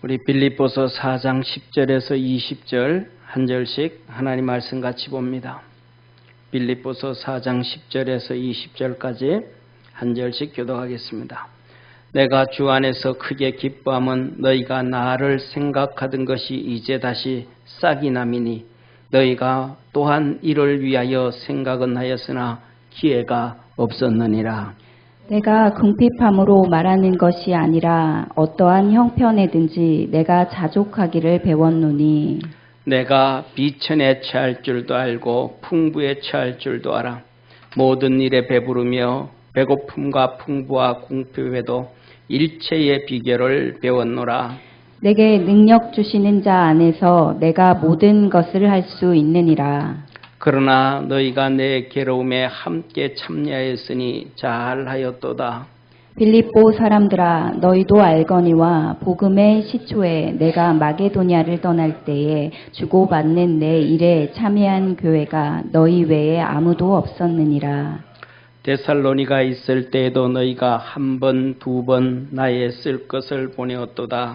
우리 빌립보서 4장 10절에서 20절 한 절씩 하나님 말씀 같이 봅니다. 빌립보서 4장 10절에서 20절까지 한 절씩 교독하겠습니다. 내가 주 안에서 크게 기뻐함은 너희가 나를 생각하던 것이 이제 다시 싹이 남이니 너희가 또한 이를 위하여 생각은 하였으나 기회가 없었느니라. 내가 궁핍함으로 말하는 것이 아니라 어떠한 형편에든지 내가 자족하기를 배웠노니 내가 비천에 처할 줄도 알고 풍부에 처할 줄도 알아. 모든 일에 배부르며 배고픔과 풍부와 궁핍에도 일체의 비결을 배웠노라. 내게 능력 주시는 자 안에서 내가 모든 것을 할 수 있느니라. 그러나 너희가 내 괴로움에 함께 참여하였으니 잘하였도다. 빌립보 사람들아, 너희도 알거니와 복음의 시초에 내가 마게도냐를 떠날 때에 주고받는 내 일에 참여한 교회가 너희 외에 아무도 없었느니라. 데살로니가 있을 때에도 너희가 한 번, 두 번 나의 쓸 것을 보내었도다.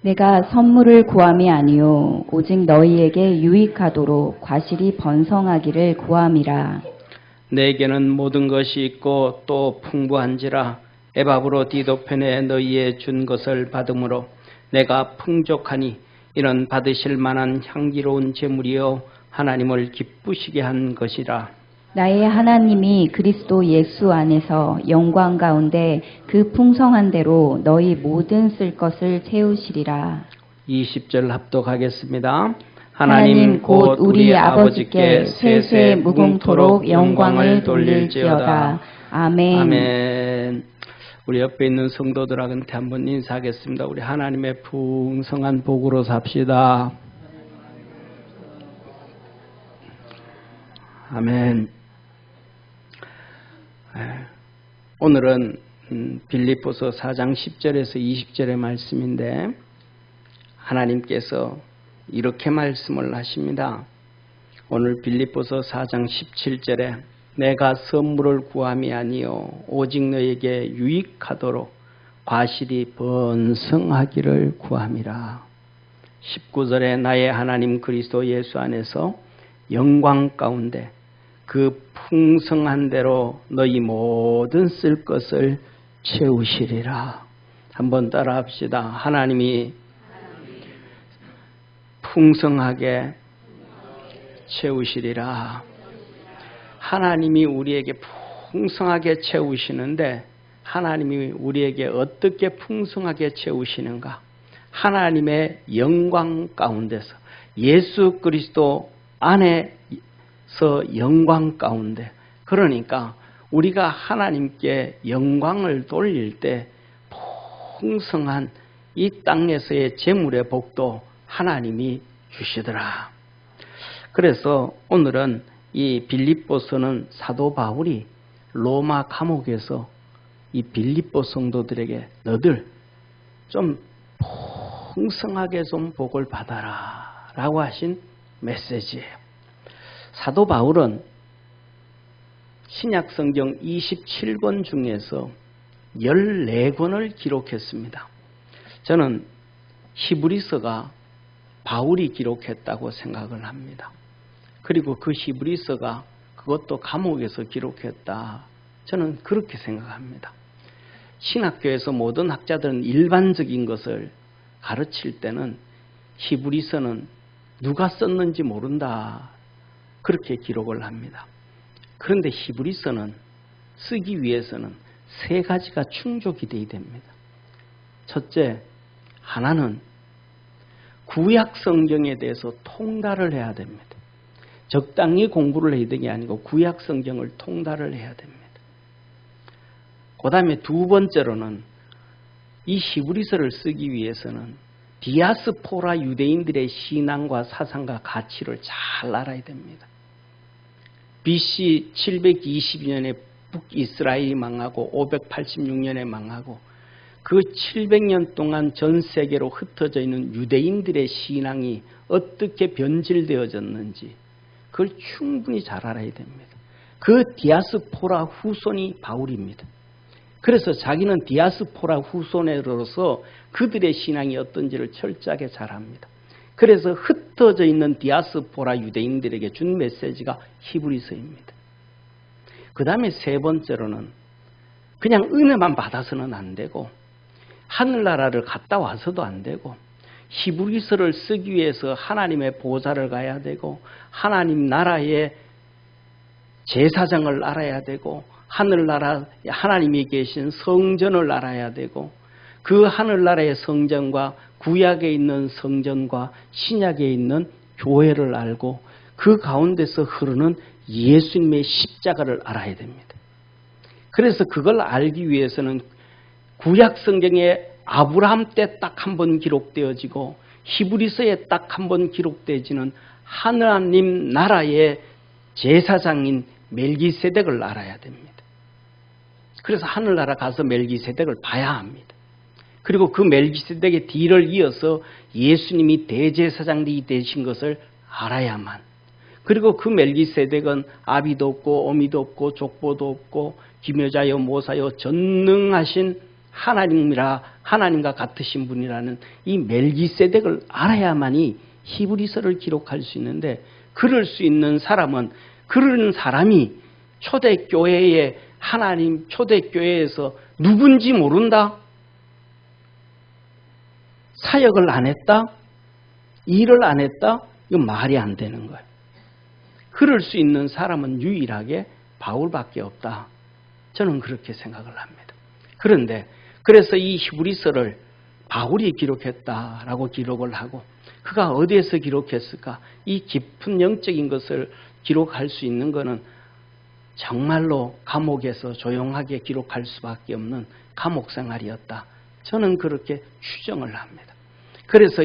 내가 선물을 구함이 아니요 오직 너희에게 유익하도록 과실이 번성하기를 구함이라. 내게는 모든 것이 있고 또 풍부한지라 에바브로 디도편에 너희에 준 것을 받음으로 내가 풍족하니 이는 받으실 만한 향기로운 제물이요 하나님을 기쁘시게 한 것이라. 나의 하나님이 그리스도 예수 안에서 영광 가운데 그 풍성한 대로 너희 모든 쓸 것을 채우시리라. 20절 합독하겠습니다. 하나님 곧 우리 아버지께 세세 무궁토록 영광을 돌릴지어다. 아멘. 아멘. 우리 옆에 있는 성도들한테 한번 인사하겠습니다. 우리 하나님의 풍성한 복으로 삽시다. 아멘. 오늘은 빌립보서 4장 10절에서 20절의 말씀인데 하나님께서 이렇게 말씀을 하십니다. 오늘 빌립보서 4장 17절에 내가 선물을 구함이 아니요 오직 너에게 유익하도록 과실이 번성하기를 구함이라. 19절에 나의 하나님 그리스도 예수 안에서 영광 가운데 그 풍성한 대로 너희 모든 쓸 것을 채우시리라. 한번 따라 합시다. 하나님이 풍성하게 채우시리라. 하나님이 우리에게 풍성하게 채우시는데 하나님이 우리에게 어떻게 풍성하게 채우시는가? 하나님의 영광 가운데서 예수 그리스도 안에서 영광 가운데, 그러니까 우리가 하나님께 영광을 돌릴 때 풍성한 이 땅에서의 재물의 복도 하나님이 주시더라. 그래서 오늘은 이 빌립보서는 사도 바울이 로마 감옥에서 이 빌립보 성도들에게 너들 좀 풍성하게 좀 복을 받아라 라고 하신 메시지예요. 사도 바울은 신약 성경 27권 중에서 14권을 기록했습니다. 저는 히브리서가 바울이 기록했다고 생각을 합니다. 그리고 그 히브리서가 그것도 감옥에서 기록했다. 저는 그렇게 생각합니다. 신학교에서 모든 학자들은 일반적인 것을 가르칠 때는 히브리서는 누가 썼는지 모른다. 그렇게 기록을 합니다. 그런데 히브리서는 쓰기 위해서는 3가지가 충족이 되어야 됩니다. 첫째, 하나는 구약 성경에 대해서 통달을 해야 됩니다. 적당히 공부를 해야 되는 게 아니고 구약 성경을 통달을 해야 됩니다. 그 다음에 두 번째로는 이 히브리서를 쓰기 위해서는 디아스포라 유대인들의 신앙과 사상과 가치를 잘 알아야 됩니다. BC 720년에 북이스라엘이 망하고 586년에 망하고 그 700년 동안 전 세계로 흩어져 있는 유대인들의 신앙이 어떻게 변질되어졌는지 그걸 충분히 잘 알아야 됩니다. 그 디아스포라 후손이 바울입니다. 그래서 자기는 디아스포라 후손으로서 그들의 신앙이 어떤지를 철저하게 잘 압니다. 그래서 흩어져 있는 디아스포라 유대인들에게 준 메시지가 히브리서입니다. 그 다음에 세 번째로는 그냥 은혜만 받아서는 안 되고 하늘나라를 갔다 와서도 안 되고 히브리서를 쓰기 위해서 하나님의 보좌를 가야 되고 하나님 나라의 제사장을 알아야 되고 하늘나라 하나님이 계신 성전을 알아야 되고 그 하늘나라의 성전과 구약에 있는 성전과 신약에 있는 교회를 알고 그 가운데서 흐르는 예수님의 십자가를 알아야 됩니다. 그래서 그걸 알기 위해서는 구약 성경에 아브라함 때 딱 한 번 기록되어지고 히브리서에 딱 한 번 기록되어지는 하나님 나라의 제사장인 멜기세덱을 알아야 됩니다. 그래서 하늘나라 가서 멜기세덱을 봐야 합니다. 그리고 그 멜기세덱의 뒤를 이어서 예수님이 대제사장이 되신 것을 알아야만. 그리고 그 멜기세덱은 아비도 없고 어미도 없고 족보도 없고 기묘자여 모사여 전능하신 하나님과 같으신 분이라는 이 멜기세덱을 알아야만이 히브리서를 기록할 수 있는데 그럴 수 있는 사람은 그런 사람이 초대교회에 하나님 초대교회에서 누군지 모른다? 사역을 안 했다? 일을 안 했다? 이건 말이 안 되는 거예요. 그럴 수 있는 사람은 유일하게 바울밖에 없다. 저는 그렇게 생각을 합니다. 그런데 그래서 이 히브리서를 바울이 기록했다라고 기록을 하고 그가 어디에서 기록했을까? 이 깊은 영적인 것을 기록할 수 있는 것은 정말로 감옥에서 조용하게 기록할 수밖에 없는 감옥 생활이었다. 저는 그렇게 추정을 합니다. 그래서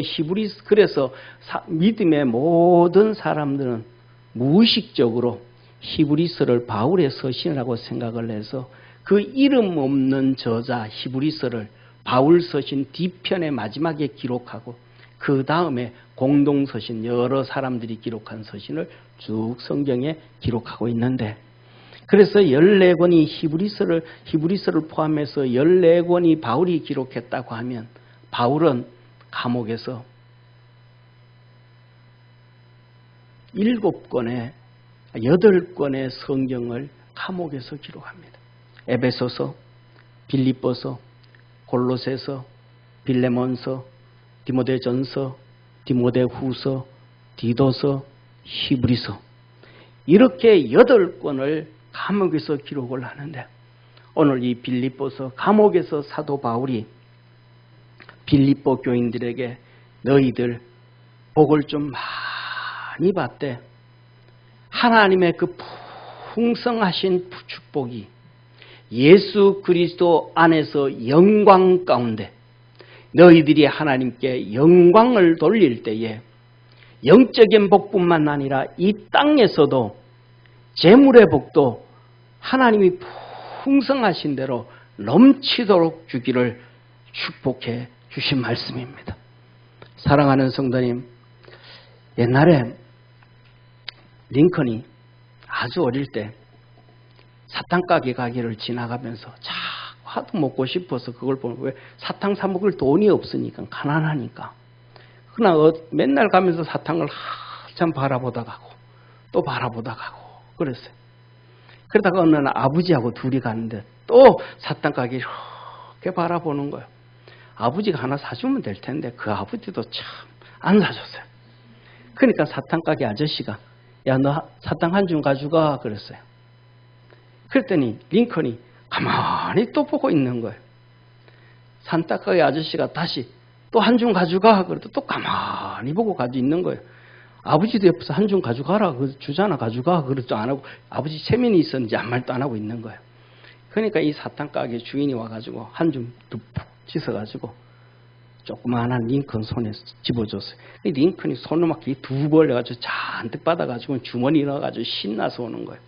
믿음의 모든 사람들은 무의식적으로 히브리서를 바울의 서신이라고 생각을 해서 그 이름 없는 저자 히브리서를 바울 서신 뒤편의 마지막에 기록하고 그 다음에 공동서신 여러 사람들이 기록한 서신을 쭉 성경에 기록하고 있는데 그래서 14권이 히브리서를 포함해서 14권이 바울이 기록했다고 하면 바울은 감옥에서 8권의 성경을 감옥에서 기록합니다. 에베소서, 빌립보서, 골로새서, 빌레몬서, 디모데전서, 디모데후서, 디도서, 히브리서 이렇게 8권을 감옥에서 기록을 하는데 오늘 이 빌립보서 감옥에서 사도 바울이 빌립보 교인들에게 너희들 복을 좀 많이 받되 하나님의 그 풍성하신 축복이 예수 그리스도 안에서 영광 가운데 너희들이 하나님께 영광을 돌릴 때에 영적인 복뿐만 아니라 이 땅에서도 재물의 복도 하나님이 풍성하신 대로 넘치도록 주기를 축복해 주신 말씀입니다. 사랑하는 성도님, 옛날에 링컨이 아주 어릴 때 사탕가게 가게를 지나가면서 자꾸 하도 먹고 싶어서 그걸 보면 왜 사탕 사 먹을 돈이 없으니까 가난하니까 그러나 맨날 가면서 사탕을 한참 바라보다 가고 또 바라보다 가고 그랬어요. 그러다가 어느 날 아버지하고 둘이 갔는데 또 사탕가게 이렇게 바라보는 거예요. 아버지가 하나 사주면 될 텐데 그 아버지도 참 안 사줬어요. 그러니까 사탕가게 아저씨가 야, 너 사탕 한 줌 가져가 그랬어요. 그랬더니 링컨이 가만히 또 보고 있는 거예요. 사탕가게 아저씨가 다시 또 한 줌 가져가 그래도 또 가만히 보고 가지고 있는 거예요. 아버지도 옆에서 한 줌 가져가라 그래서 주잖아 가져가 그래도 안 하고 아버지 체면이 있었는지 아무 말도 안 하고 있는 거예요. 그러니까 이 사탕가게 주인이 와가지고 한 줌 푹 씻어가지고 조그마한 링컨 손에 집어줬어요. 링컨이 손을 막 두 벌려가지고 잔뜩 받아가지고 주머니에 넣어가지고 신나서 오는 거예요.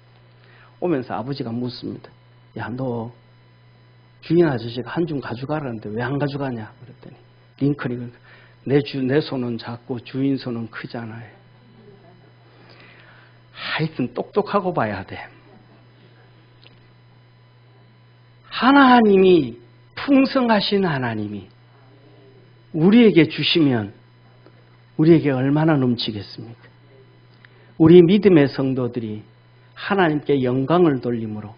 오면서 아버지가 묻습니다. 야, 너 주인 아저씨가 한 줌 가져가라는데 왜 안 가져가냐? 그랬더니 링컨이 내 손은 작고 주인 손은 크잖아요. 하여튼 똑똑하고 봐야 돼. 하나님이 풍성하신 하나님이 우리에게 주시면 우리에게 얼마나 넘치겠습니까? 우리 믿음의 성도들이 하나님께 영광을 돌림으로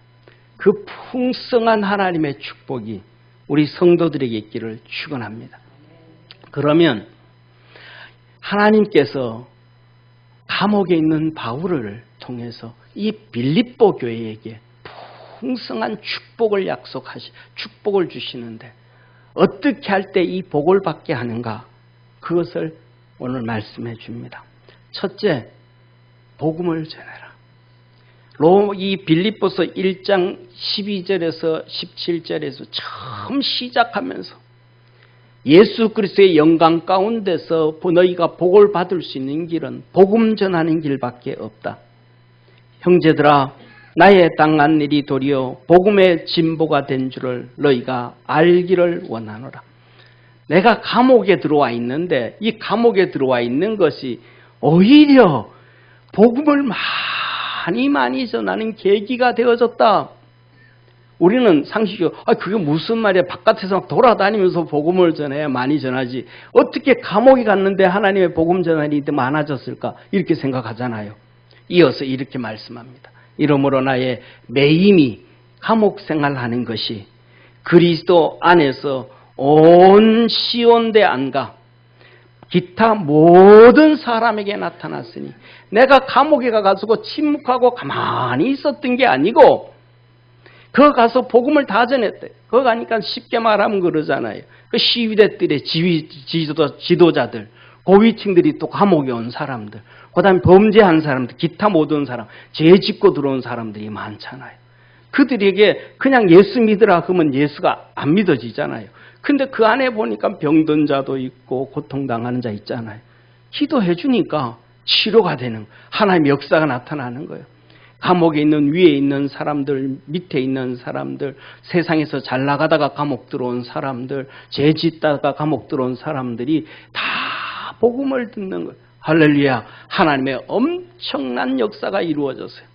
그 풍성한 하나님의 축복이 우리 성도들에게 있기를 축원합니다. 그러면 하나님께서 감옥에 있는 바울을 통해서 이 빌립보 교회에게 풍성한 축복을 주시는데 어떻게 할 때 이 복을 받게 하는가? 그것을 오늘 말씀해 줍니다. 첫째, 복음을 전해라. 이 빌립보서 1장 12절에서 17절에서 처음 시작하면서 예수 그리스도의 영광 가운데서 너희가 복을 받을 수 있는 길은 복음 전하는 길밖에 없다. 형제들아, 나의 당한 일이 도리어 복음의 진보가 된 줄을 너희가 알기를 원하노라. 내가 감옥에 들어와 있는데 이 감옥에 들어와 있는 것이 오히려 복음을 많이 전하는 계기가 되어졌다. 우리는 상식적으로 그게 무슨 말이야, 바깥에서 막 돌아다니면서 복음을 전해야 많이 전하지 어떻게 감옥에 갔는데 하나님의 복음 전하는 일이 많아졌을까 이렇게 생각하잖아요. 이어서 이렇게 말씀합니다. 이러므로 나의 매임이 감옥 생활하는 것이 그리스도 안에서 온 시온대 안과 기타 모든 사람에게 나타났으니 내가 감옥에 가가지고 침묵하고 가만히 있었던 게 아니고 거기 가서 복음을 다 전했대. 거기 가니까 쉽게 말하면 그러잖아요. 그 시위대들의 지도자들, 고위층들이 또 감옥에 온 사람들, 그 다음에 범죄한 사람들, 기타 모든 사람, 죄 짓고 들어온 사람들이 많잖아요. 그들에게 그냥 예수 믿으라 그러면 예수가 안 믿어지잖아요. 근데 그 안에 보니까 병든 자도 있고 고통당하는 자 있잖아요. 기도해 주니까 치료가 되는, 하나님의 역사가 나타나는 거예요. 감옥에 있는, 위에 있는 사람들, 밑에 있는 사람들, 세상에서 잘 나가다가 감옥 들어온 사람들, 죄 짓다가 감옥 들어온 사람들이 다 복음을 듣는 거예요. 할렐루야. 하나님의 엄청난 역사가 이루어졌어요.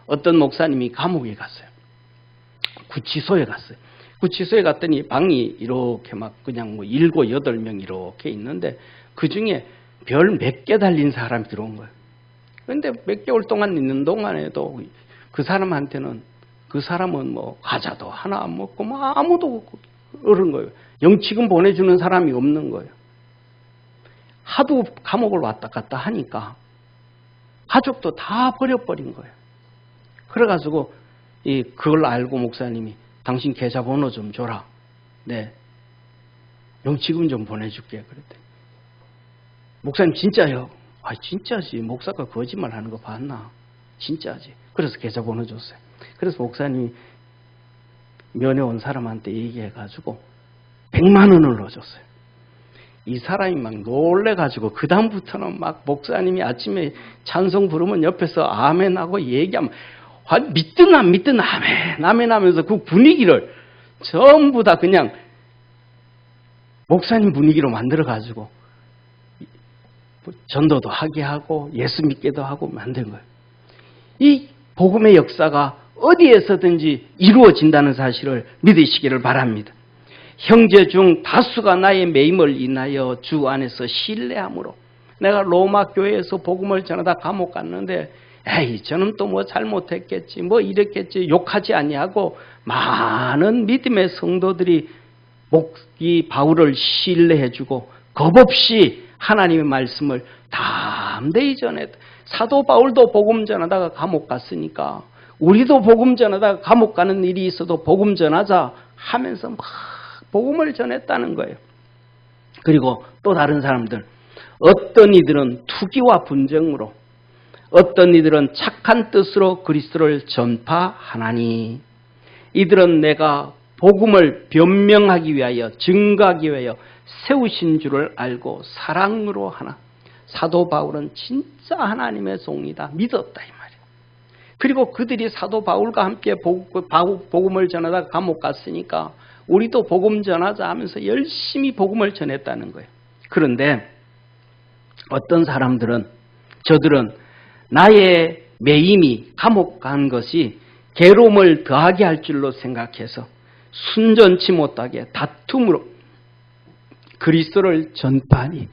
어떤 목사님이 감옥에 갔어요. 구치소에 갔어요. 구치소에 갔더니 방이 이렇게 막 그냥 7, 8명 이렇게 있는데 그 중에 별 몇 개 달린 사람이 들어온 거예요. 그런데 몇 개월 동안 있는 동안에도 그 사람한테는 그 사람은 뭐 과자도 하나 안 먹고 뭐 아무도 그런 거예요. 영치금 보내주는 사람이 없는 거예요. 하도 감옥을 왔다 갔다 하니까 가족도 다 버려버린 거예요. 그래가지고 그걸 알고 목사님이 당신 계좌번호 좀 줘라. 네, 영치금 좀 보내줄게. 그랬더니 목사님 진짜요? 아 진짜지. 목사가 거짓말 하는 거 봤나? 진짜지. 그래서 계좌번호 줬어요. 그래서 목사님이 면회 온 사람한테 얘기해가지고 100만 원을 넣어줬어요. 이 사람이 막 놀래가지고 그 다음부터는 막 목사님이 아침에 찬송 부르면 옆에서 아멘하고 얘기하면 믿든 안 믿든 아멘 아멘 하면서 그 분위기를 전부 다 그냥 목사님 분위기로 만들어가지고 전도도 하게 하고 예수 믿게도 하고 만든 거예요. 이 복음의 역사가 어디에서든지 이루어진다는 사실을 믿으시기를 바랍니다. 형제 중 다수가 나의 매임을 인하여 주 안에서 신뢰함으로 내가 로마 교회에서 복음을 전하다 감옥 갔는데 에이 저는 또 뭐 잘못했겠지 뭐 이랬겠지 욕하지 아니하고 많은 믿음의 성도들이 이 바울을 신뢰해주고 겁없이 하나님의 말씀을 담대히 전했다. 사도 바울도 복음 전하다가 감옥 갔으니까 우리도 복음 전하다가 감옥 가는 일이 있어도 복음 전하자 하면서 막 복음을 전했다는 거예요. 그리고 또 다른 사람들, 어떤 이들은 투기와 분쟁으로, 어떤 이들은 착한 뜻으로 그리스도를 전파하나니, 이들은 내가 복음을 변명하기 위하여, 증거하기 위하여 세우신 줄을 알고 사랑으로 하나. 사도 바울은 진짜 하나님의 종이다. 믿었다 이 말이에요. 그리고 그들이 사도 바울과 함께 복음을 전하다가 감옥 갔으니까 우리도 복음 전하자 하면서 열심히 복음을 전했다는 거예요. 그런데 어떤 사람들은, 저들은 나의 매임이 감옥 간 것이 괴로움을 더하게 할 줄로 생각해서 순전치 못하게 다툼으로 그리스도를 전파하니.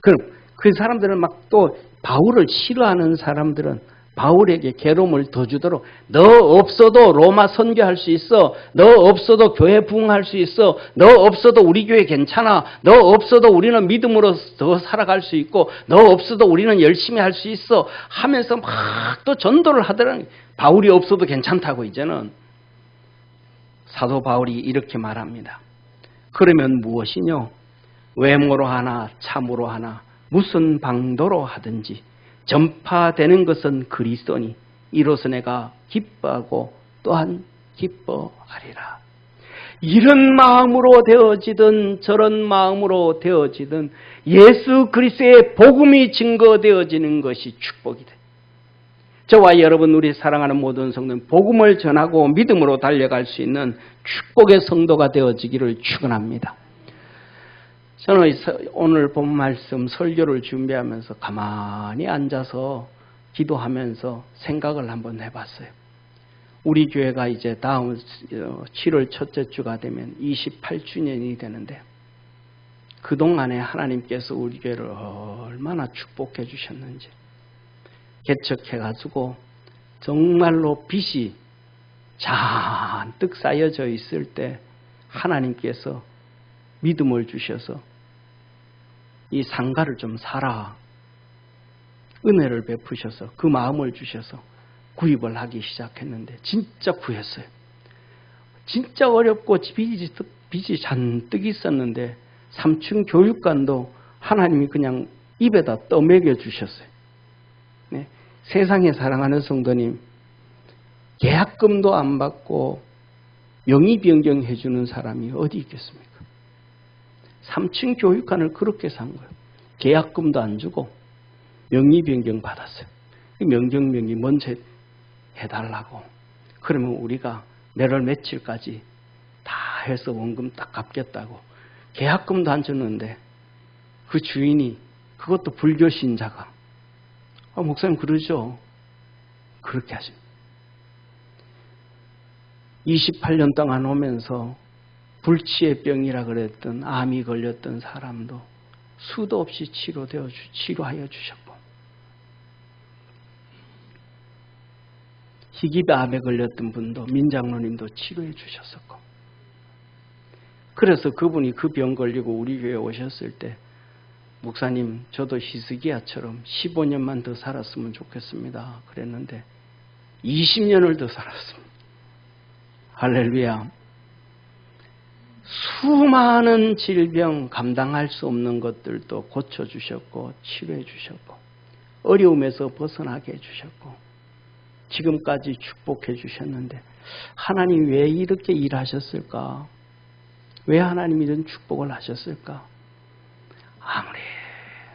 그럼 그 사람들은 막 또 바울을 싫어하는 사람들은 바울에게 괴로움을 더 주도록 너 없어도 로마 선교할 수 있어. 너 없어도 교회 부흥할 수 있어. 너 없어도 우리 교회 괜찮아. 너 없어도 우리는 믿음으로 더 살아갈 수 있고 너 없어도 우리는 열심히 할 수 있어 하면서 막 또 전도를 하더라고요. 바울이 없어도 괜찮다고. 이제는 사도 바울이 이렇게 말합니다. 그러면 무엇이뇨? 외모로 하나 참으로 하나 무슨 방도로 하든지 전파되는 것은 그리스도니 이로써 내가 기뻐하고 또한 기뻐하리라. 이런 마음으로 되어지든 저런 마음으로 되어지든 예수 그리스도의 복음이 증거되어지는 것이 축복이 돼. 저와 여러분 우리 사랑하는 모든 성도는 복음을 전하고 믿음으로 달려갈 수 있는 축복의 성도가 되어지기를 축원합니다. 저는 오늘 본 말씀 설교를 준비하면서 가만히 앉아서 기도하면서 생각을 한번 해봤어요. 우리 교회가 이제 다음 7월 첫째 주가 되면 28주년이 되는데 그동안에 하나님께서 우리 교회를 얼마나 축복해 주셨는지 개척해가지고 정말로 빚이 잔뜩 쌓여져 있을 때 하나님께서 믿음을 주셔서 이 상가를 좀 사라. 은혜를 베푸셔서 그 마음을 주셔서 구입을 하기 시작했는데 진짜 구했어요. 진짜 어렵고 빚이 잔뜩 있었는데 3층 교육관도 하나님이 그냥 입에다 떠먹여 주셨어요. 네. 세상에 사랑하는 성도님, 계약금도 안 받고 명의 변경해 주는 사람이 어디 있겠습니까? 3층 교육관을 그렇게 산 거예요. 계약금도 안 주고 명의 변경 받았어요. 명경명이 먼저 해달라고. 그러면 우리가 몇월 며칠까지 다 해서 원금 딱 갚겠다고. 계약금도 안 줬는데 그 주인이 그것도 불교 신자가 목사님 그러죠. 그렇게 하십니다. 28년 동안 오면서 불치의 병이라 그랬던 암이 걸렸던 사람도 수도 없이 치료하여 주셨고 희귀암에 걸렸던 분도 민장로님도 치료해 주셨었고 그래서 그분이 그 병 걸리고 우리 교회에 오셨을 때 목사님 저도 히스기야처럼 15년만 더 살았으면 좋겠습니다. 그랬는데 20년을 더 살았습니다. 할렐루야. 수많은 질병 감당할 수 없는 것들도 고쳐주셨고 치료해 주셨고 어려움에서 벗어나게 해주셨고 지금까지 축복해 주셨는데 하나님 왜 이렇게 일하셨을까? 왜 하나님 이런 축복을 하셨을까?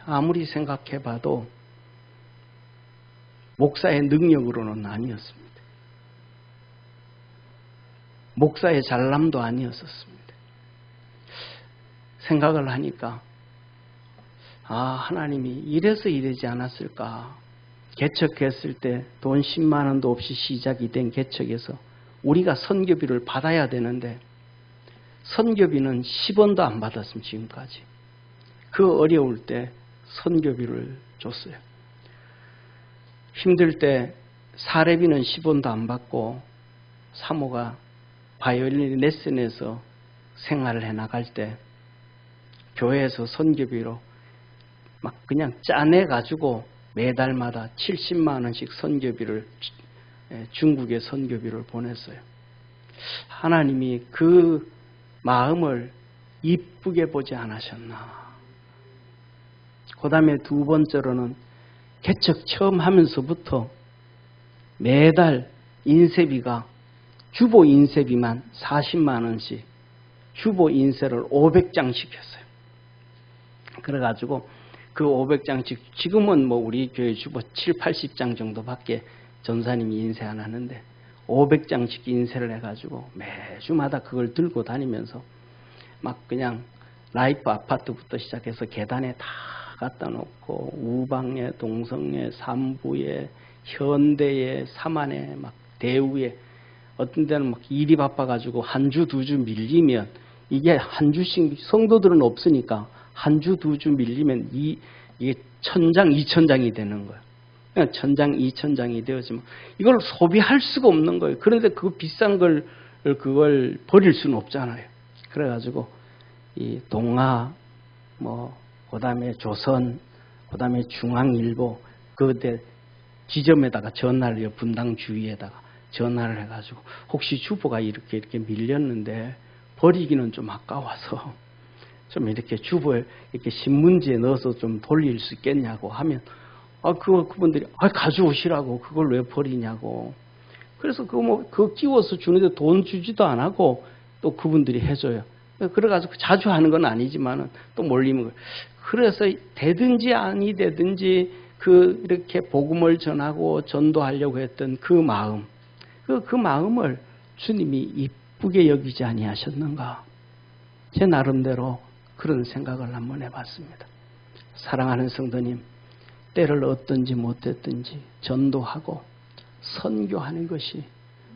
아무리 생각해봐도 목사의 능력으로는 아니었습니다. 목사의 잘남도 아니었었습니다. 생각을 하니까 하나님이 이래서 이러지 않았을까? 개척했을 때 돈 10만 원도 없이 시작이 된 개척에서 우리가 선교비를 받아야 되는데 선교비는 10원도 안 받았습니다. 지금까지. 그 어려울 때 선교비를 줬어요. 힘들 때 사례비는 10원도 안 받고 사모가 바이올린 레슨에서 생활을 해나갈 때 교회에서 선교비로 막 그냥 짜내가지고 매달마다 70만 원씩 선교비를 중국에 선교비를 보냈어요. 하나님이 그 마음을 이쁘게 보지 않으셨나. 그 다음에 두 번째로는 개척 처음 하면서부터 매달 인쇄비가 주보 인쇄비만 40만 원씩 주보 인쇄를 500장씩 했어요. 그래가지고 그 500장씩 지금은 뭐 우리 교회 주보 7, 80장 정도밖에 전사님이 인쇄 안 하는데 500장씩 인쇄를 해가지고 매주마다 그걸 들고 다니면서 막 그냥 라이프 아파트부터 시작해서 계단에 다 갖다 놓고 우방에, 동성에, 삼부에, 현대에, 삼안에, 막 대우에 어떤 데는 막 일이 바빠가지고 한 주, 두 주 밀리면 이게 한 주씩 성도들은 없으니까 한 주, 두 주 밀리면 이게 1000장, 2000장이 되는 거예요. 그냥 1000장, 2000장이 되어지면 이걸 소비할 수가 없는 거예요. 그런데 그 비싼 걸 그걸 버릴 수는 없잖아요. 그래가지고 이 동아 그다음에 조선, 그다음에 중앙일보 그때 지점에다가 전화를 분당 주위에다가 전화를 해가지고 혹시 주보가 이렇게 밀렸는데 버리기는 좀 아까워서 좀 이렇게 주보에 이렇게 신문지에 넣어서 좀 돌릴 수 있겠냐고 하면 그분들이 가져오시라고 그걸 왜 버리냐고. 그래서 그거 끼워서 주는데 돈 주지도 안 하고 또 그분들이 해줘요. 그래가지고 자주 하는 건 아니지만은 또 몰리는 거예요. 그래서 되든지 아니 되든지 이렇게 복음을 전하고 전도하려고 했던 그 마음, 그 마음을 주님이 이쁘게 여기지 아니하셨는가? 제 나름대로 그런 생각을 한번 해봤습니다. 사랑하는 성도님, 때를 얻든지 못했든지 전도하고 선교하는 것이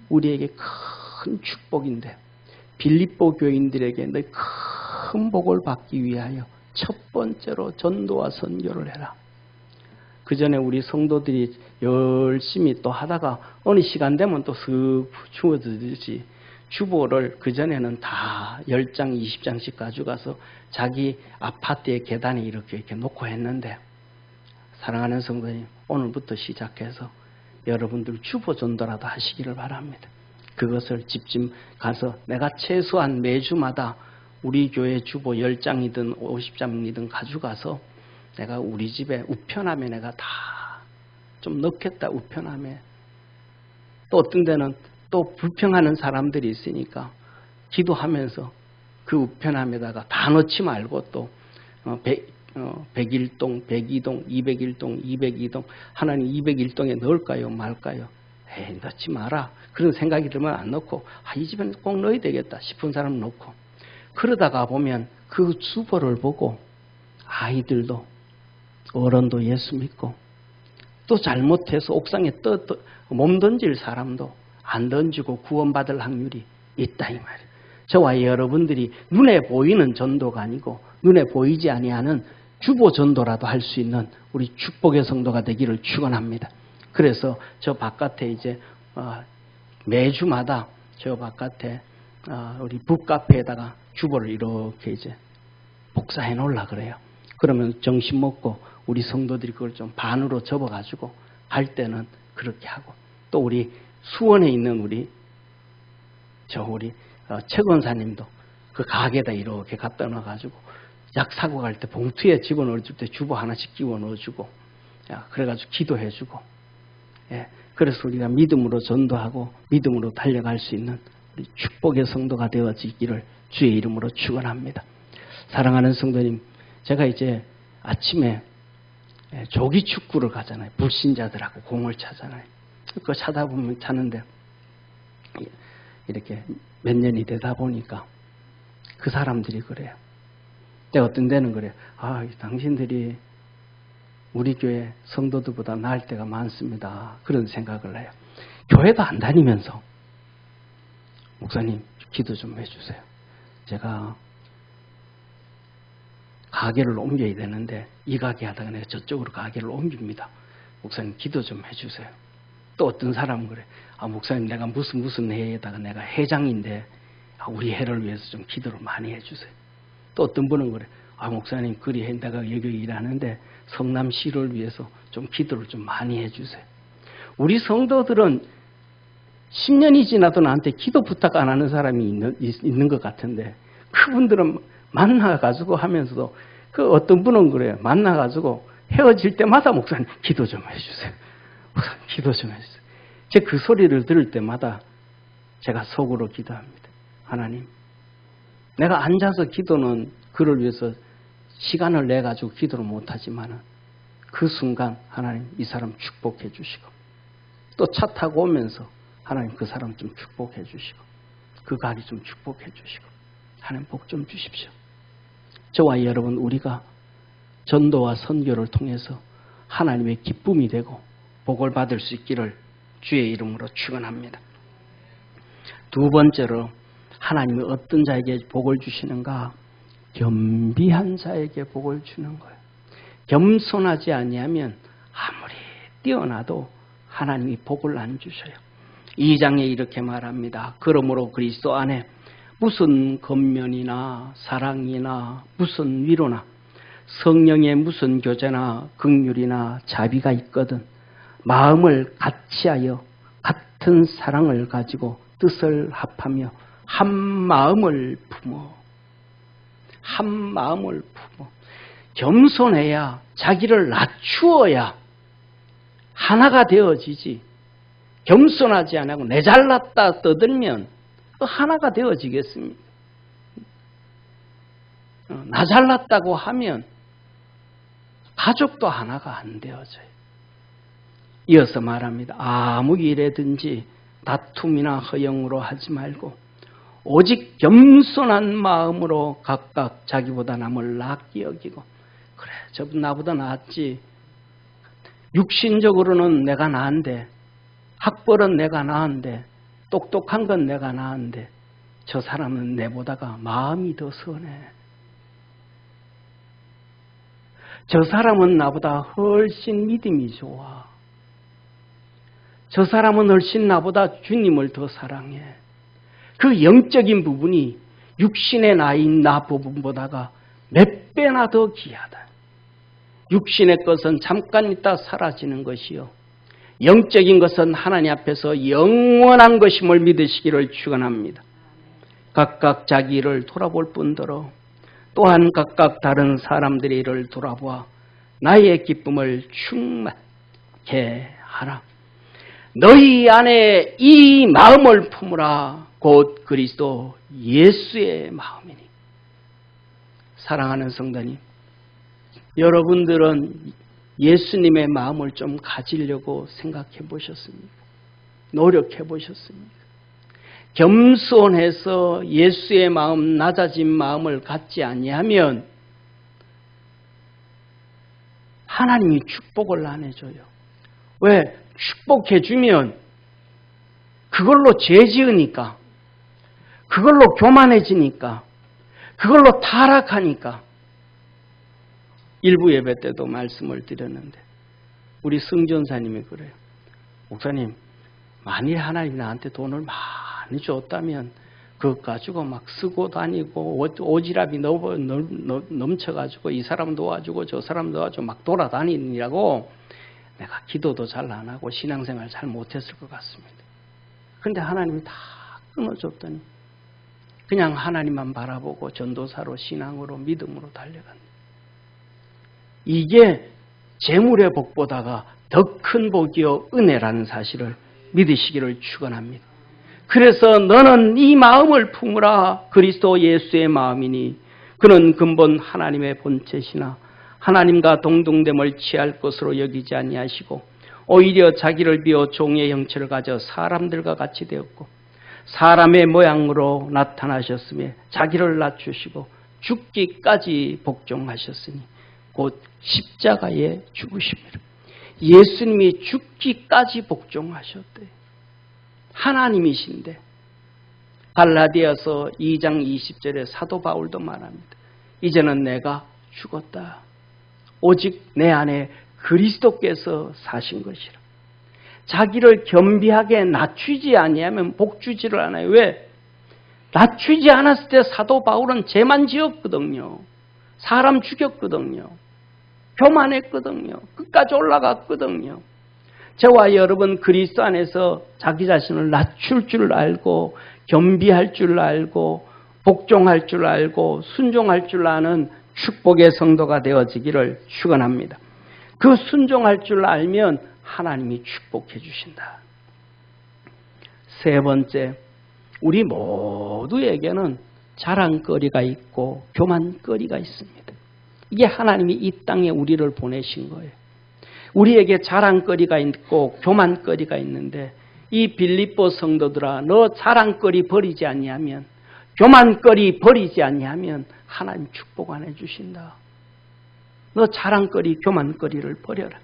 우리에게 큰 축복인데 빌립보 교인들에게 너희 큰 복을 받기 위하여 첫 번째로 전도와 선교를 해라. 그 전에 우리 성도들이 열심히 또 하다가 어느 시간 되면 또 슥 추워지듯이 주보를 그 전에는 다 10장, 20장씩 가져가서 자기 아파트의 계단에 이렇게 놓고 했는데 사랑하는 성도님, 오늘부터 시작해서 여러분들 주보 전도라도 하시기를 바랍니다. 그것을 집집 가서 내가 최소한 매주마다 우리 교회 주보 10장이든 50장이든 가져가서 내가 우리 집에 우편함에 내가 다 좀 넣겠다. 우편함에. 또 어떤 데는 또 불평하는 사람들이 있으니까 기도하면서 그 우편함에다가 다 넣지 말고 또 101동, 102동, 201동, 202동 하나님 201동에 넣을까요? 말까요? 넣지 마라. 그런 생각이 들면 안 넣고 이 집에는 꼭 넣어야 되겠다 싶은 사람은 넣고 그러다가 보면 그 주보를 보고 아이들도 어른도 예수 믿고 또 잘못해서 옥상에 몸 던질 사람도 안 던지고 구원받을 확률이 있다 이 말이에요. 저와 여러분들이 눈에 보이는 전도가 아니고 눈에 보이지 아니하는 주보 전도라도 할 수 있는 우리 축복의 성도가 되기를 축원합니다. 그래서 저 바깥에 이제 매주마다 저 바깥에 우리 북카페에다가 주보를 이렇게 이제 복사해 놓으려 그래요. 그러면 정신 먹고 우리 성도들이 그걸 좀 반으로 접어가지고 할 때는 그렇게 하고 또 우리 수원에 있는 우리 최 권사님도 그 가게에다 이렇게 갖다 놔가지고 약 사고 갈 때 봉투에 집어넣어줄 때 주보 하나씩 끼워 넣어주고 그래가지고 기도해주고 그래서 우리가 믿음으로 전도하고 믿음으로 달려갈 수 있는 우리 축복의 성도가 되어지기를 주의 이름으로 축원합니다. 사랑하는 성도님, 제가 이제 아침에 조기 축구를 가잖아요. 불신자들하고 공을 차잖아요. 그거 차다 보면 차는데 이렇게 몇 년이 되다 보니까 그 사람들이 그래요. 근데 어떤 데는 그래요. 당신들이 우리 교회 성도들보다 나을 때가 많습니다. 그런 생각을 해요. 교회도 안 다니면서 목사님 기도 좀 해주세요. 제가 가게를 옮겨야 되는데 이 가게 하다가 내가 저쪽으로 가게를 옮깁니다. 목사님 기도 좀 해주세요. 또 어떤 사람은 그래. 목사님 내가 무슨 회에다가 내가 회장인데 우리 회를 위해서 좀 기도를 많이 해주세요. 또 어떤 분은 그래. 목사님 내가 여기 일하는데 성남시를 위해서 좀 기도를 좀 많이 해주세요. 우리 성도들은 10년이 지나도 나한테 기도 부탁 안 하는 사람이 있는 것 같은데 그분들은 만나가지고 하면서도 그 어떤 분은 그래요. 만나가지고 헤어질 때마다 목사님 기도 좀 해주세요. 목사님 기도 좀 해주세요. 제가 그 소리를 들을 때마다 제가 속으로 기도합니다. 하나님, 내가 앉아서 기도는 그를 위해서 시간을 내가지고 기도를 못하지만 그 순간 하나님 이 사람 축복해 주시고 또 차 타고 오면서 하나님 그 사람 좀 축복해 주시고 그 가게 좀 축복해 주시고 하나님 복 좀 주십시오. 저와 여러분 우리가 전도와 선교를 통해서 하나님의 기쁨이 되고 복을 받을 수 있기를 주의 이름으로 축원합니다. 두 번째로 하나님이 어떤 자에게 복을 주시는가? 겸비한 자에게 복을 주는 거예요. 겸손하지 아니하면 아무리 뛰어나도 하나님이 복을 안 주셔요. 2장에 이렇게 말합니다. 그러므로 그리스도 안에 무슨 겉면이나 사랑이나 무슨 위로나 성령의 무슨 교제나 긍휼이나 자비가 있거든 마음을 같이하여 같은 사랑을 가지고 뜻을 합하며 한 마음을 품어 겸손해야 자기를 낮추어야 하나가 되어지지. 겸손하지 않고 내 잘났다 떠들면 하나가 되어지겠습니까? 나 잘났다고 하면 가족도 하나가 안 되어져요. 이어서 말합니다. 아무 일에든지 다툼이나 허영으로 하지 말고 오직 겸손한 마음으로 각각 자기보다 남을 낫게 여기고 그래 저분 나보다 낫지. 육신적으로는 내가 나은데 학벌은 내가 나은데 똑똑한 건 내가 나은데 저 사람은 내보다가 마음이 더 선해. 저 사람은 나보다 훨씬 믿음이 좋아. 저 사람은 훨씬 나보다 주님을 더 사랑해. 그 영적인 부분이 육신의 나인 나 부분보다가 몇 배나 더 귀하다. 육신의 것은 잠깐 있다 사라지는 것이요. 영적인 것은 하나님 앞에서 영원한 것임을 믿으시기를 축원합니다. 각각 자기 일을 돌아볼 뿐더러 또한 각각 다른 사람들의 일을 돌아보아 나의 기쁨을 충만케 하라. 너희 안에 이 마음을 품으라. 곧 그리스도 예수의 마음이니. 사랑하는 성도님, 여러분들은 예수님의 마음을 좀 가지려고 생각해 보셨습니까? 노력해 보셨습니까? 겸손해서 예수의 마음, 낮아진 마음을 갖지 아니하면 하나님이 축복을 안 해줘요. 왜? 축복해 주면 그걸로 죄 지으니까, 그걸로 교만해지니까, 그걸로 타락하니까. 일부 예배 때도 말씀을 드렸는데 우리 승전사님이 그래요. 목사님, 만일 하나님이 나한테 돈을 많이 줬다면 그것 가지고 막 쓰고 다니고 오지랖이 넘쳐가지고 이 사람 도와주고 저 사람 도와주고 막 돌아다니느라고 내가 기도도 잘 안 하고 신앙생활 잘 못했을 것 같습니다. 그런데 하나님이 다 끊어줬더니 그냥 하나님만 바라보고 전도사로 신앙으로 믿음으로 달려간다. 이게 재물의 복보다가 더 큰 복이요 은혜라는 사실을 믿으시기를 축원합니다. 그래서 너는 이 마음을 품으라. 그리스도 예수의 마음이니 그는 근본 하나님의 본체시나 하나님과 동등됨을 취할 것으로 여기지 아니하시고 오히려 자기를 비워 종의 형체를 가져 사람들과 같이 되었고 사람의 모양으로 나타나셨으며 자기를 낮추시고 죽기까지 복종하셨으니 곧 십자가에 죽으십니다. 예수님이 죽기까지 복종하셨대요. 하나님이신데 갈라디아서 2장 20절에 사도 바울도 말합니다. 이제는 내가 죽었다. 오직 내 안에 그리스도께서 사신 것이라. 자기를 겸비하게 낮추지 아니하면 복 주지를 않아요. 왜? 낮추지 않았을 때 사도 바울은 죄만 지었거든요. 사람 죽였거든요. 교만했거든요. 끝까지 올라갔거든요. 저와 여러분 그리스도 안에서 자기 자신을 낮출 줄 알고 겸비할 줄 알고 복종할 줄 알고 순종할 줄 아는 축복의 성도가 되어지기를 축원합니다. 그 순종할 줄 알면 하나님이 축복해 주신다. 세 번째, 우리 모두에게는 자랑거리가 있고 교만거리가 있습니다. 이게 하나님이 이 땅에 우리를 보내신 거예요. 우리에게 자랑거리가 있고 교만거리가 있는데 이 빌립보 성도들아 너 자랑거리 버리지 아니하면 교만거리 버리지 아니하면 하나님 축복 안 해주신다. 너 자랑거리 교만거리를 버려라.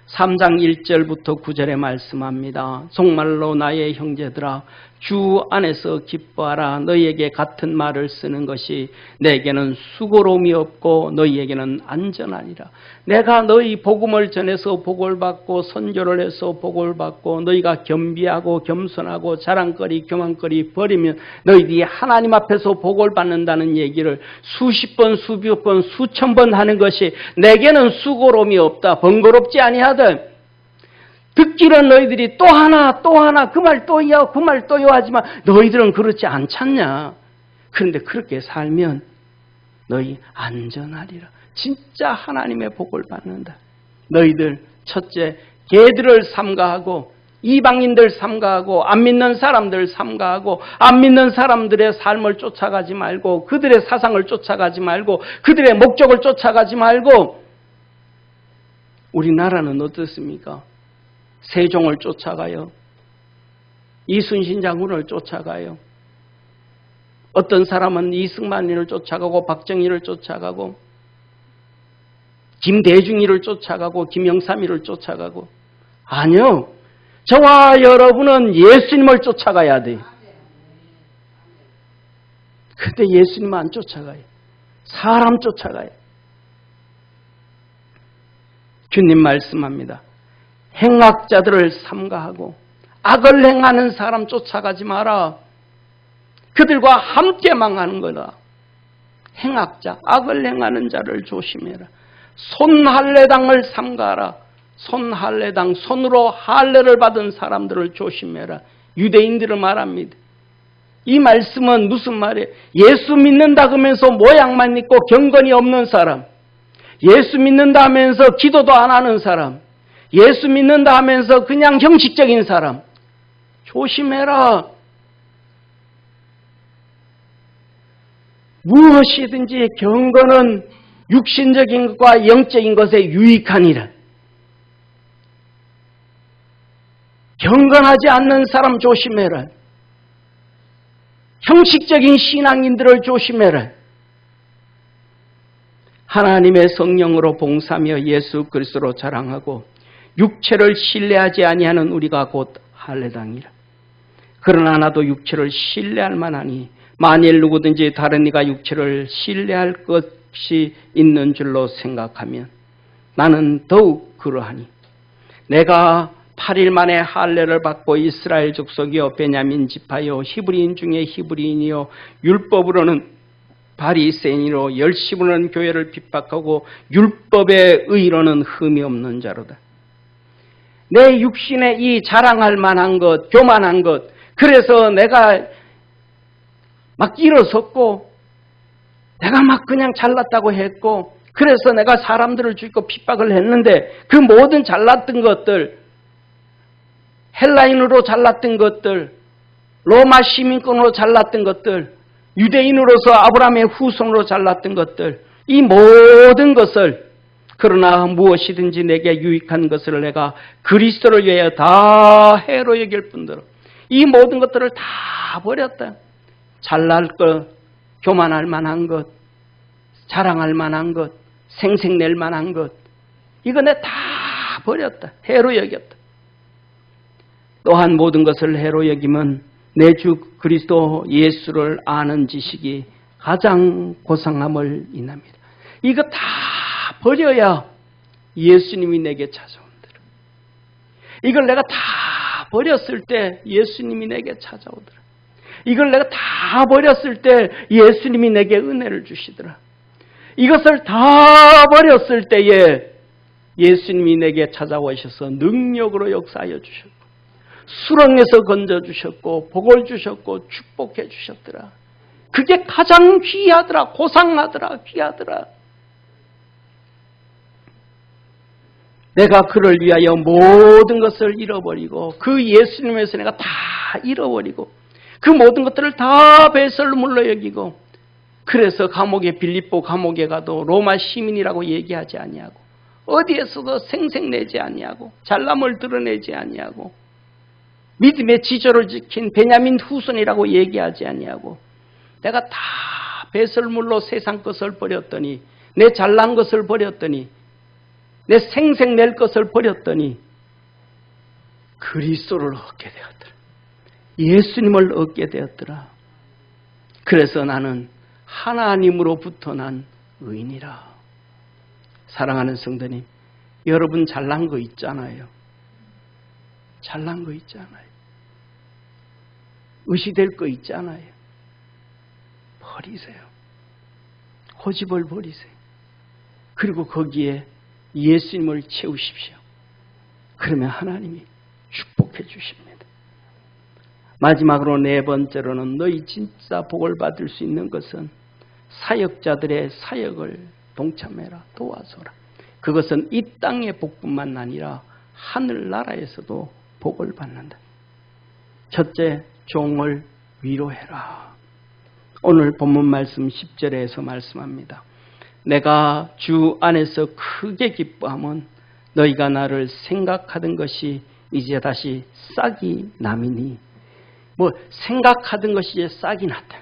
3장 1절부터 9절에 말씀합니다. 정말로 나의 형제들아 주 안에서 기뻐하라. 너희에게 같은 말을 쓰는 것이 내게는 수고로움이 없고 너희에게는 안전하니라. 내가 너희 복음을 전해서 복을 받고 선교를 해서 복을 받고 너희가 겸비하고 겸손하고 자랑거리 교만거리 버리면 너희들이 하나님 앞에서 복을 받는다는 얘기를 수십 번 수백 번 수천 번 하는 것이 내게는 수고로움이 없다. 번거롭지 아니하다. 듣기는 너희들이 또 하나 그 말 또요 그 말 또요 하지만 너희들은 그렇지 않잖냐. 그런데 그렇게 살면 너희 안전하리라. 진짜 하나님의 복을 받는다. 너희들 첫째 개들을 삼가하고 이방인들 삼가하고 안 믿는 사람들 삼가하고 안 믿는 사람들의 삶을 쫓아가지 말고 그들의 사상을 쫓아가지 말고 그들의 목적을 쫓아가지 말고 우리나라는 어떻습니까? 세종을 쫓아가요. 이순신 장군을 쫓아가요. 어떤 사람은 이승만이를 쫓아가고 박정희를 쫓아가고 김대중이를 쫓아가고 김영삼이를 쫓아가고 아니요. 저와 여러분은 예수님을 쫓아가야 돼. 근데 예수님 안 쫓아가요. 사람 쫓아가요. 주님 말씀합니다. 행악자들을 삼가하고 악을 행하는 사람 쫓아가지 마라. 그들과 함께 망하는 거다. 행악자, 악을 행하는 자를 조심해라. 손할례당을 삼가하라. 손할례당, 손으로 할례를 받은 사람들을 조심해라. 유대인들을 말합니다. 이 말씀은 무슨 말이에요? 예수 믿는다 하면서 모양만 있고 경건이 없는 사람, 예수 믿는다 하면서 기도도 안 하는 사람, 예수 믿는다 하면서 그냥 형식적인 사람 조심해라. 무엇이든지 경건은 육신적인 것과 영적인 것에 유익하니라. 경건하지 않는 사람 조심해라. 형식적인 신앙인들을 조심해라. 하나님의 성령으로 봉사하며 예수 그리스도로 자랑하고 육체를 신뢰하지 아니하는 우리가 곧 할례당이라. 그러나 나도 육체를 신뢰할 만하니 만일 누구든지 다른 이가 육체를 신뢰할 것이 있는 줄로 생각하면 나는 더욱 그러하니 내가 8일 만에 할례를 받고 이스라엘 족속이요 베냐민 지파요 히브리인 중에 히브리인이요 율법으로는 바리새인이로 열심으로는 교회를 핍박하고 율법의 의로는 흠이 없는 자로다. 내 육신에 이 자랑할 만한 것, 교만한 것, 그래서 내가 막 일어섰고 내가 막 그냥 잘났다고 했고 그래서 내가 사람들을 죽이고 핍박을 했는데 그 모든 잘났던 것들, 헬라인으로 잘났던 것들, 로마 시민권으로 잘났던 것들, 유대인으로서 아브라함의 후손으로 잘났던 것들, 이 모든 것을 그러나 무엇이든지 내게 유익한 것을 내가 그리스도를 위하여 다 해로 여길 뿐더러 이 모든 것들을 다 버렸다. 잘날 것, 교만할 만한 것, 자랑할 만한 것, 생색낼 만한 것, 이거 내가 다 버렸다. 해로 여겼다. 또한 모든 것을 해로 여기면 내 주 그리스도 예수를 아는 지식이 가장 고상함을 인합니다. 이거 다 버려야 예수님이 내게 찾아오더라. 이걸 내가 다 버렸을 때 예수님이 내게 찾아오더라. 이걸 내가 다 버렸을 때 예수님이 내게 은혜를 주시더라. 이것을 다 버렸을 때에 예수님이 내게 찾아오셔서 능력으로 역사하여 주셨고 수렁에서 건져주셨고 복을 주셨고 축복해 주셨더라. 그게 가장 귀하더라. 고상하더라. 귀하더라. 내가 그를 위하여 모든 것을 잃어버리고 그 예수님에서 내가 다 잃어버리고 그 모든 것들을 다 배설물로 여기고 그래서 감옥에 빌립보 감옥에 가도 로마 시민이라고 얘기하지 아니하고 어디에서도 생색내지 아니하고 잘남을 드러내지 아니하고 믿음의 지조를 지킨 베냐민 후손이라고 얘기하지 아니하고 내가 다 배설물로 세상 것을 버렸더니 내 잘난 것을 버렸더니 내 생색낼 것을 버렸더니 그리스도를 얻게 되었더라. 예수님을 얻게 되었더라. 그래서 나는 하나님으로부터 난 의인이라. 사랑하는 성도님, 여러분 잘난 거 있잖아요. 잘난 거 있잖아요. 의시될 거 있잖아요. 버리세요. 고집을 버리세요. 그리고 거기에 예수님을 채우십시오. 그러면 하나님이 축복해 주십니다. 마지막으로 네 번째로는 너희 진짜 복을 받을 수 있는 것은 사역자들의 사역을 동참해라, 도와줘라. 그것은 이 땅의 복뿐만 아니라 하늘나라에서도 복을 받는다. 첫째, 종을 위로해라. 오늘 본문 말씀 10절에서 말씀합니다. 내가 주 안에서 크게 기뻐하면 너희가 나를 생각하던 것이 이제 다시 싹이 남이니. 생각하던 것이 이제 싹이 났다.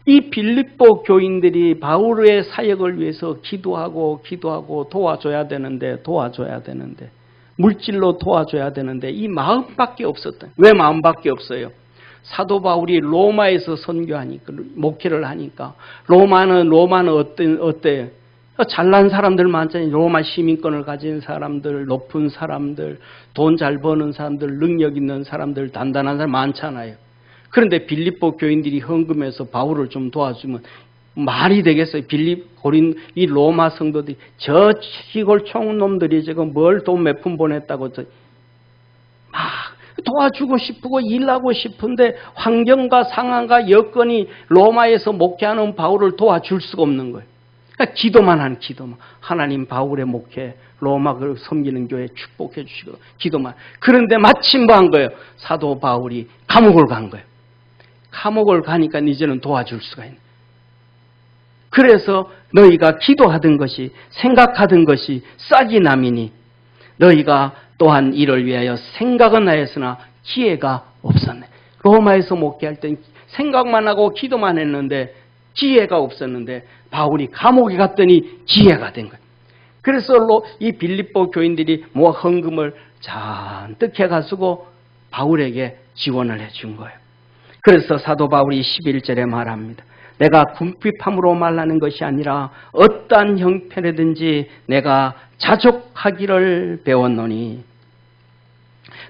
이 빌립보 교인들이 바울의 사역을 위해서 기도하고 도와줘야 되는데 물질로 도와줘야 되는데 이 마음밖에 없었다. 왜 마음밖에 없어요? 사도 바울이 로마에서 선교하니까, 목회를 하니까 로마는 어때요? 잘난 사람들 많잖아요. 로마 시민권을 가진 사람들, 높은 사람들, 돈 잘 버는 사람들, 능력 있는 사람들, 단단한 사람 많잖아요. 그런데 빌립보 교인들이 헌금해서 바울을 좀 도와주면 말이 되겠어요? 이 로마 성도들이 저 시골 총놈들이 지금 뭘 돈 몇 푼 보냈다고 막 도와주고 싶고 일하고 싶은데 환경과 상황과 여건이 로마에서 목회하는 바울을 도와줄 수가 없는 거예요. 그러니까 기도만. 하나님 바울의 목회, 로마 섬기는 교회 축복해 주시고 기도만. 그런데 마침 뭐 한 거예요? 사도 바울이 감옥을 간 거예요. 감옥을 가니까 이제는 도와줄 수가 있는. 그래서 너희가 기도하던 것이, 생각하던 것이 싹이 남이니 너희가 또한 이를 위하여 생각은 하였으나 기회가 없었네. 로마에서 목회할 땐 생각만 하고 기도만 했는데 기회가 없었는데 바울이 감옥에 갔더니 기회가 된 거예요. 그래서 이 빌립보 교인들이 헌금을 잔뜩 해가지고 바울에게 지원을 해준 거예요. 그래서 사도 바울이 11절에 말합니다. 내가 궁핍함으로 말하는 것이 아니라 어떠한 형편이든지 내가 자족하기를 배웠노니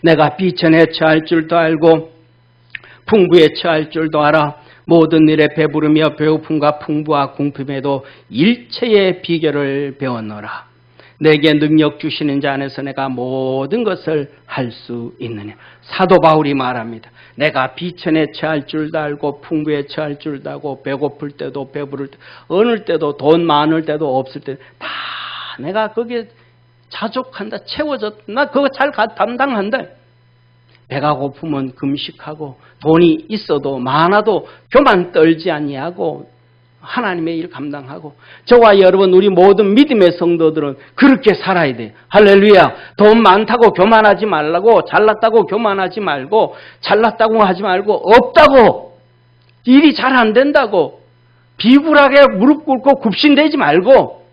내가 비천에 처할 줄도 알고 풍부에 처할 줄도 알아. 모든 일에 배부르며 배고픔과 풍부와 궁핍에도 일체의 비결을 배웠노라. 내게 능력 주시는 자 안에서 내가 모든 것을 할 수 있느냐. 사도 바울이 말합니다. 내가 비천에 처할 줄도 알고 풍부에 처할 줄도 알고 배고플 때도 배부를 때 어느 때도 돈 많을 때도 없을 때 다 내가 거기에 자족한다. 채워졌다. 나 그거 잘 담당한다. 배가 고프면 금식하고 돈이 있어도 많아도 교만 떨지 아니하고 하나님의 일 감당하고 저와 여러분 우리 모든 믿음의 성도들은 그렇게 살아야 돼요. 할렐루야. 돈 많다고 교만하지 말라고, 잘났다고 교만하지 말고, 잘났다고 하지 말고, 없다고 일이 잘 안 된다고 비굴하게 무릎 꿇고 굽신대지 말고,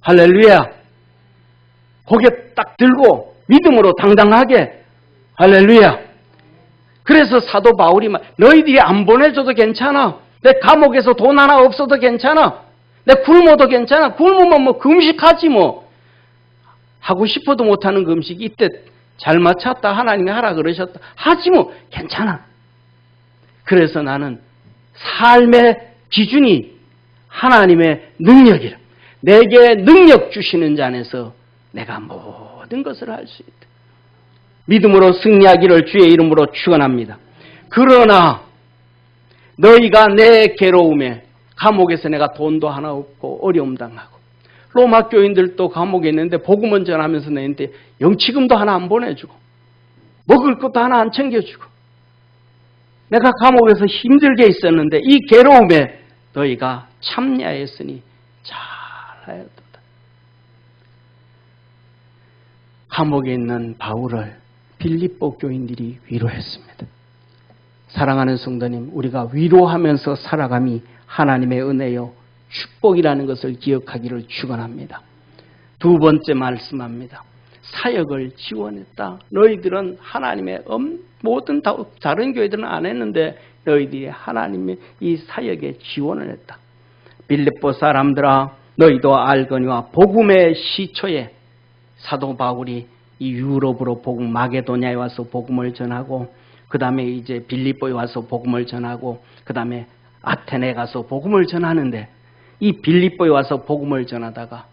할렐루야. 고개 딱 들고 믿음으로 당당하게, 할렐루야. 그래서 사도 바울이 너희들이 안 보내줘도 괜찮아. 내 감옥에서 돈 하나 없어도 괜찮아. 내 굶어도 괜찮아. 굶으면 뭐 금식하지 뭐. 하고 싶어도 못하는 금식 이때 잘 맞췄다. 하나님이 하라 그러셨다. 하지 뭐. 괜찮아. 그래서 나는 삶의 기준이 하나님의 능력이라. 내게 능력 주시는 자 안에서 내가 모든 것을 할 수 있다. 믿음으로 승리하기를 주의 이름으로 축원합니다. 그러나 너희가 내 괴로움에 감옥에서 내가 돈도 하나 없고 어려움 당하고 로마 교인들도 감옥에 있는데 복음을 전하면서 내는데 영치금도 하나 안 보내주고 먹을 것도 하나 안 챙겨주고 내가 감옥에서 힘들게 있었는데 이 괴로움에 너희가 참여했으니 잘하였도다. 감옥에 있는 바울을 빌립보 교인들이 위로했습니다. 사랑하는 성도님, 우리가 위로하면서 살아감이 하나님의 은혜요 축복이라는 것을 기억하기를 축원합니다. 두 번째 말씀합니다. 사역을 지원했다. 너희들은 하나님의 모든 다른 교회들은 안 했는데 너희들이 하나님의 이 사역에 지원을 했다. 빌립보 사람들아 너희도 알거니와 복음의 시초에 사도 바울이 이 유럽으로 복음 마게도냐에 와서 복음을 전하고 그 다음에 이제 빌립보에 와서 복음을 전하고 그 다음에 아테네에 가서 복음을 전하는데 이 빌립보에 와서 복음을 전하다가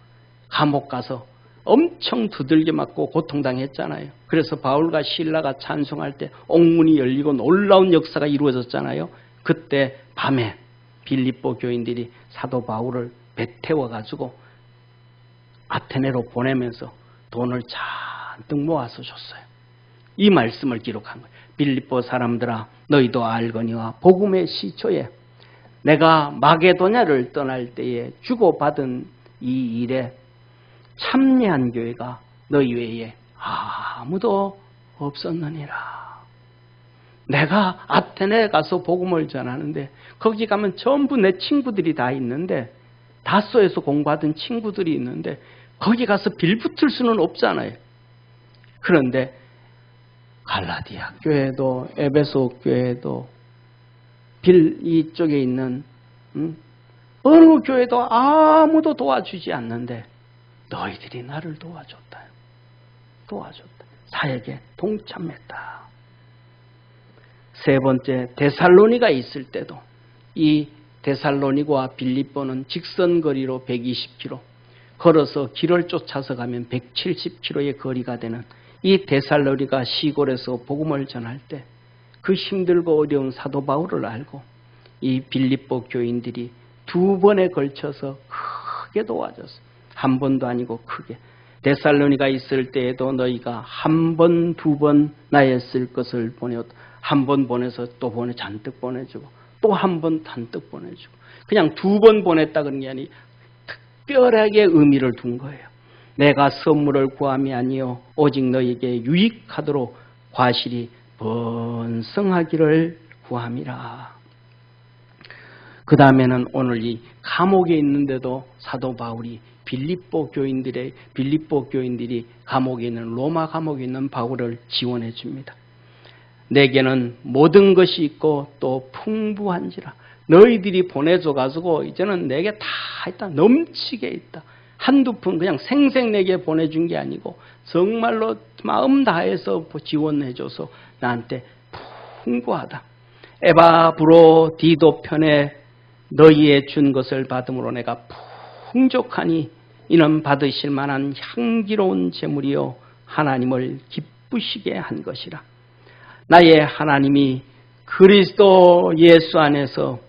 감옥 가서 엄청 두들겨 맞고 고통당했잖아요. 그래서 바울과 실라가 찬송할 때 옥문이 열리고 놀라운 역사가 이루어졌잖아요. 그때 밤에 빌립보 교인들이 사도 바울을 배 태워가지고 아테네로 보내면서 돈을 잔뜩 모아서 줬어요. 이 말씀을 기록한 거예요. 빌립보 사람들아 너희도 알거니와 복음의 시초에 내가 마게도냐를 떠날 때에 주고받은 이 일에 참여한 교회가 너희 외에 아무도 없었느니라. 내가 아테네에 가서 복음을 전하는데 거기 가면 전부 내 친구들이 다 있는데 다소에서 공부하던 친구들이 있는데 거기 가서 빌붙을 수는 없잖아요. 그런데 갈라디아 교회도 에베소 교회도 이쪽에 있는 어느 교회도 아무도 도와주지 않는데 너희들이 나를 도와줬다. 사역에 동참했다. 세 번째, 데살로니가 있을 때도 이 데살로니가와 빌립보는 직선거리로 120km, 걸어서 길을 쫓아서 가면 170km의 거리가 되는 이 데살로니가 시골에서 복음을 전할 때 그 힘들고 어려운 사도 바울을 알고 이 빌립보 교인들이 2번에 걸쳐서 크게 도와줬어요. 한 번도 아니고 크게. 데살로니가 있을 때에도 너희가 한 번, 2번 나의 쓸 것을 보내었다. 한 번 보내서 또 잔뜩 보내주고 또 한 번 잔뜩 보내주고 그냥 2번 보냈다 그런 게 아니라 특별하게 의미를 둔 거예요. 내가 선물을 구함이 아니요 오직 너희에게 유익하도록 과실이 번성하기를 구함이라. 그 다음에는 오늘 이 감옥에 있는데도 사도 바울이 빌립보 교인들이 감옥에 있는 로마 감옥에 있는 바울을 지원해 줍니다. 내게는 모든 것이 있고 또 풍부한지라. 너희들이 보내줘 가지고 이제는 내게 다 있다. 넘치게 있다. 한두 푼 그냥 생생 내게 보내준 게 아니고 정말로 마음 다해서 지원해줘서 나한테 풍부하다. 에바브로 디도 편에 너희의 준 것을 받음으로 내가 풍족하니 이는 받으실 만한 향기로운 제물이요 하나님을 기쁘시게 한 것이라. 나의 하나님이 그리스도 예수 안에서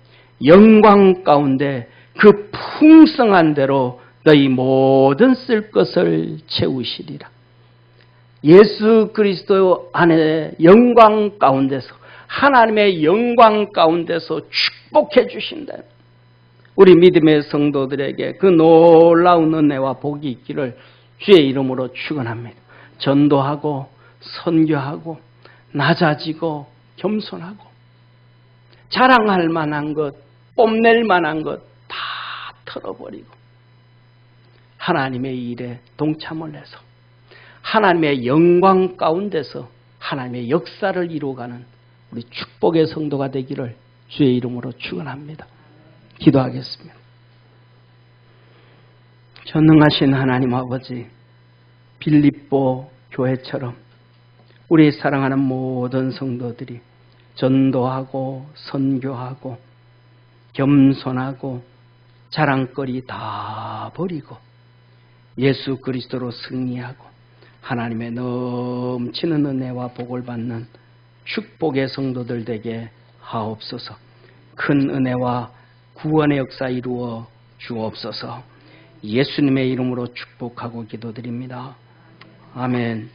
영광 가운데 그 풍성한 대로 너희 모든 쓸 것을 채우시리라. 예수 그리스도 안에 영광 가운데서 하나님의 영광 가운데서 축복해 주신다. 우리 믿음의 성도들에게 그 놀라운 은혜와 복이 있기를 주의 이름으로 축원합니다. 전도하고 선교하고 낮아지고 겸손하고 자랑할 만한 것, 뽐낼 만한 것 다 털어버리고 하나님의 일에 동참을 해서 하나님의 영광 가운데서 하나님의 역사를 이루어가는 우리 축복의 성도가 되기를 주의 이름으로 축원합니다. 기도하겠습니다. 전능하신 하나님 아버지, 빌립보 교회처럼 우리 사랑하는 모든 성도들이 전도하고 선교하고 겸손하고 자랑거리 다 버리고 예수 그리스도로 승리하고 하나님의 넘치는 은혜와 복을 받는 축복의 성도들 되게 하옵소서. 큰 은혜와 구원의 역사 이루어 주옵소서. 예수님의 이름으로 축복하고 기도드립니다. 아멘.